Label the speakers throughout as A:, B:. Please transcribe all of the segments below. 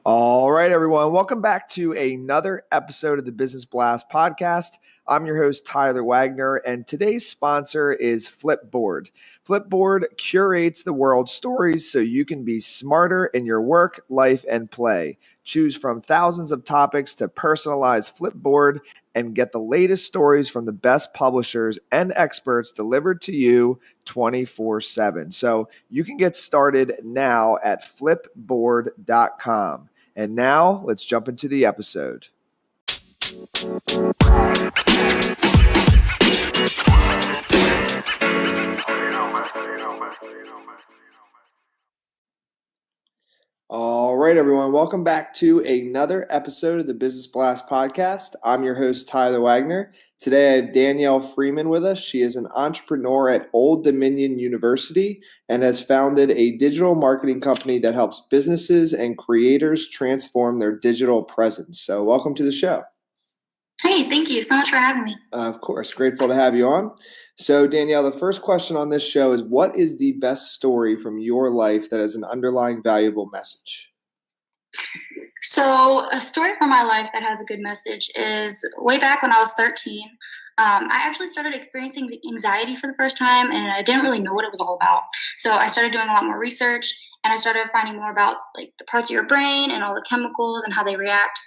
A: All right, everyone. Welcome back to another episode of the Business Blast podcast. I'm your host, Tyler Wagner, and today's sponsor is Flipboard. Flipboard curates the world's stories so you can be smarter in your work, life, and play. Choose from thousands of topics to personalize Flipboard and get the latest stories from the best publishers and experts delivered to you 24/7. So you can get started now at flipboard.com. And now let's jump into the episode. All right, everyone. Welcome back to another episode of the Business Blast podcast. I'm your host, Tyler Wagner. Today, I have Danielle Freeman with us. She is an entrepreneur at Old Dominion University and has founded a digital marketing company that helps businesses and creators transform their digital presence. So welcome to the show.
B: Hey, thank you so much for having me.
A: Of course. Grateful to have you on. So, Danielle, the first question on this show is, what is the best story from your life that has an underlying valuable message?
B: So a story from my life that has a good message is way back when I was 13. I actually started experiencing anxiety for the first time, and I didn't really know what it was all about. So I started doing a lot more research, and I started finding more about like the parts of your brain and all the chemicals and how they react.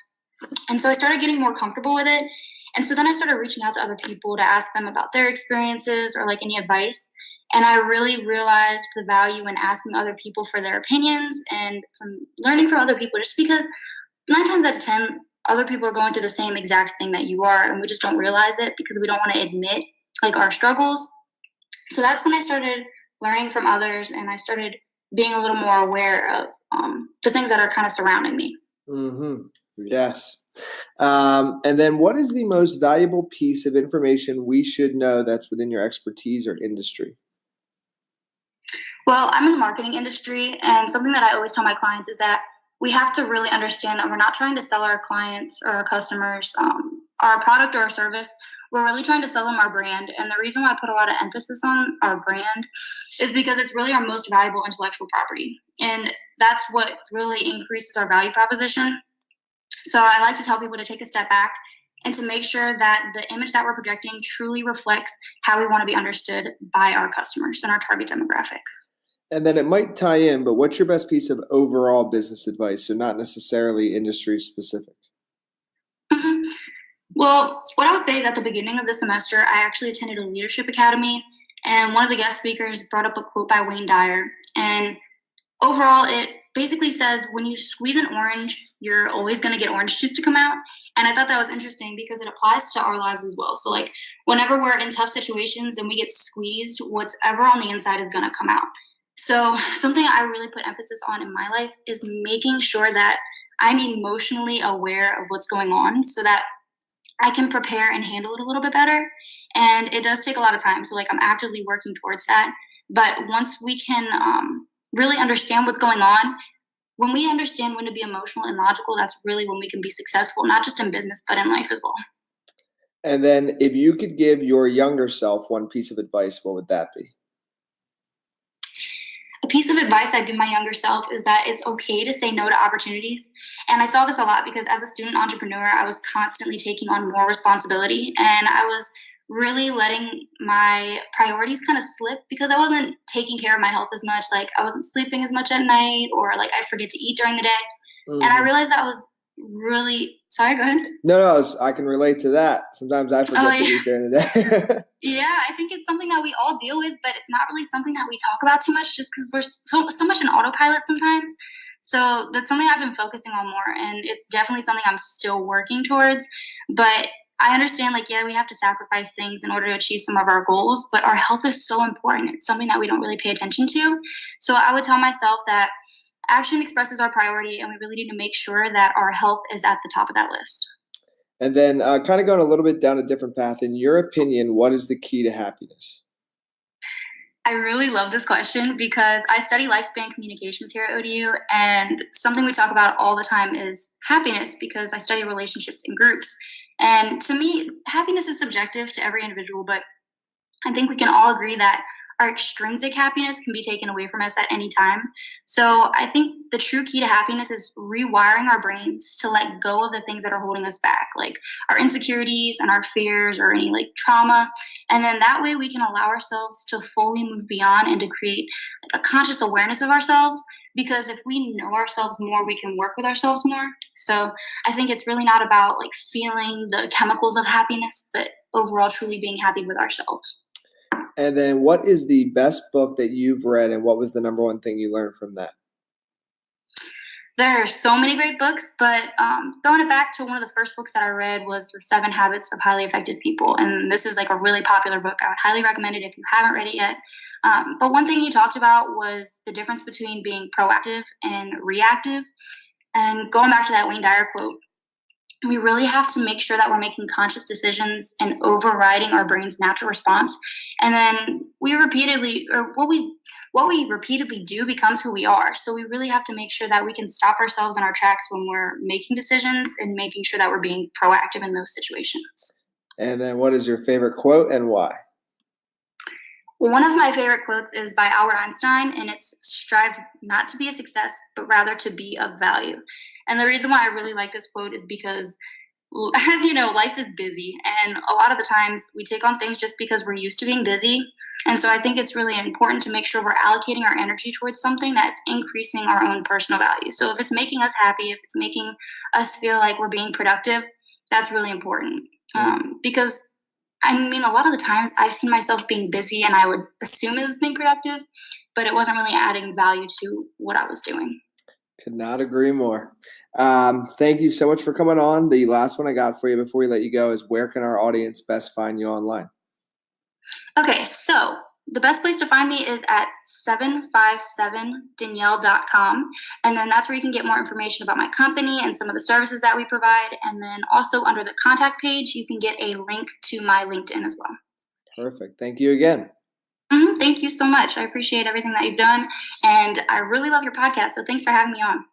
B: And so I started getting more comfortable with it. And so then I started reaching out to other people to ask them about their experiences or like any advice. And I really realized the value in asking other people for their opinions and from learning from other people, just because 9 times out of 10, other people are going through the same exact thing that you are. And we just don't realize it because we don't want to admit like our struggles. So that's when I started learning from others, and I started being a little more aware of the things that are kind of surrounding me.
A: Mm-hmm. Yes. And then what is the most valuable piece of information we should know that's within your expertise or industry?
B: Well, I'm in the marketing industry, and something that I always tell my clients is that we have to really understand that we're not trying to sell our clients or our customers our product or our service. We're really trying to sell them our brand. And the reason why I put a lot of emphasis on our brand is because it's really our most valuable intellectual property. And that's what really increases our value proposition. So I like to tell people to take a step back and to make sure that the image that we're projecting truly reflects how we want to be understood by our customers and our target demographic.
A: And then it might tie in, but what's your best piece of overall business advice? So not necessarily industry specific.
B: Mm-hmm. Well, what I would say is at the beginning of the semester, I actually attended a leadership academy, and one of the guest speakers brought up a quote by Wayne Dyer. And overall, it basically says, when you squeeze an orange, you're always going to get orange juice to come out. And I thought that was interesting because it applies to our lives as well. So like whenever we're in tough situations and we get squeezed, whatever on the inside is going to come out. So something I really put emphasis on in my life is making sure that I'm emotionally aware of what's going on so that I can prepare and handle it a little bit better. And it does take a lot of time. So like I'm actively working towards that. But once we can really understand what's going on, when we understand when to be emotional and logical, that's really when we can be successful, not just in business, but in life as well.
A: And then if you could give your younger self one piece of advice, what would that be?
B: A piece of advice I'd give my younger self is that it's okay to say no to opportunities. And I saw this a lot because as a student entrepreneur, I was constantly taking on more responsibility, and I was really letting my priorities kind of slip because I wasn't taking care of my health as much. Like I wasn't sleeping as much at night, or like I'd forget to eat during the day. Mm-hmm. And I realized that was really, sorry, go ahead.
A: No, I can relate to that. Sometimes I forget to eat during the day.
B: Yeah, I think it's something that we all deal with, but it's not really something that we talk about too much just because we're so much in autopilot sometimes. So that's something I've been focusing on more, and it's definitely something I'm still working towards. But I understand, like, yeah, we have to sacrifice things in order to achieve some of our goals, but our health is so important. It's something that we don't really pay attention to. So I would tell myself that action expresses our priority, and we really need to make sure that our health is at the top of that list.
A: And then kind of going a little bit down a different path, in your opinion, what is the key to happiness?
B: I really love this question because I study lifespan communications here at ODU, and something we talk about all the time is happiness because I study relationships in groups. And to me, happiness is subjective to every individual, but I think we can all agree that our extrinsic happiness can be taken away from us at any time. So I think the true key to happiness is rewiring our brains to let go of the things that are holding us back, like our insecurities and our fears or any like trauma. And then that way we can allow ourselves to fully move beyond and to create like a conscious awareness of ourselves. Because if we know ourselves more, we can work with ourselves more. So I think it's really not about like feeling the chemicals of happiness, but overall truly being happy with ourselves.
A: And then what is the best book that you've read, and what was the number one thing you learned from that?
B: There are so many great books, but throwing it back to one of the first books that I read was The 7 Habits of Highly Effective People. And this is like a really popular book. I would highly recommend it if you haven't read it yet. But one thing he talked about was the difference between being proactive and reactive. And going back to that Wayne Dyer quote, we really have to make sure that we're making conscious decisions and overriding our brain's natural response. And then what we repeatedly do becomes who we are. So we really have to make sure that we can stop ourselves in our tracks when we're making decisions and making sure that we're being proactive in those situations.
A: And then what is your favorite quote and why?
B: Well, one of my favorite quotes is by Albert Einstein, and it's strive not to be a success, but rather to be of value. And the reason why I really like this quote is because, as you know, life is busy. And a lot of the times we take on things just because we're used to being busy. And so I think it's really important to make sure we're allocating our energy towards something that's increasing our own personal value. So if it's making us happy, if it's making us feel like we're being productive, that's really important. Because I mean, a lot of the times I've seen myself being busy and I would assume it was being productive, but it wasn't really adding value to what I was doing.
A: Could not agree more. Thank you so much for coming on. The last one I got for you before we let you go is, where can our audience best find you online?
B: Okay, so the best place to find me is at 757danielle.com. And then that's where you can get more information about my company and some of the services that we provide. And then also under the contact page, you can get a link to my LinkedIn as well.
A: Perfect. Thank you again.
B: Thank you so much. I appreciate everything that you've done. And I really love your podcast. So thanks for having me on.